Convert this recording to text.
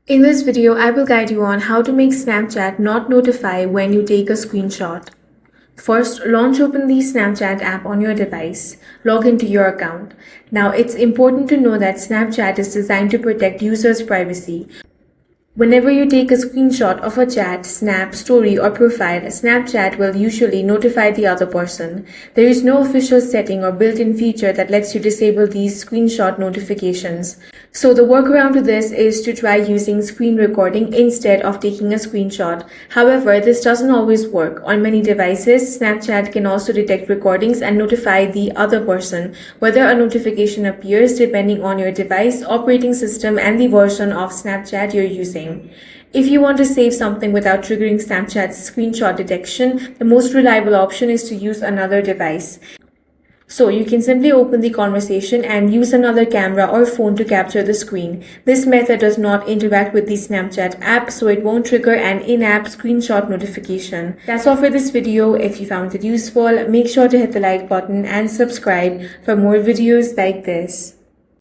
In this video, I will guide you on how to make Snapchat not notify when you take a screenshot. First, launch open the Snapchat app on your device. Log into your account. Now, it's important to know that Snapchat is designed to protect users' privacy. Whenever you take a screenshot of a chat, snap, story, or profile, Snapchat will usually notify the other person. There is no official setting or built-in feature that lets you disable these screenshot notifications. So the workaround to this is to try using screen recording instead of taking a screenshot. However, this doesn't always work. On many devices, Snapchat can also detect recordings and notify the other person, whether a notification appears depending on your device, operating system, and the version of Snapchat you're using. If you want to save something without triggering Snapchat's screenshot detection, the most reliable option is to use another device. So you can simply open the conversation and use another camera or phone to capture the screen. This method does not interact with the Snapchat app, so it won't trigger an in-app screenshot notification. That's all for this video. If you found it useful, make sure to hit the like button and subscribe for more videos like this.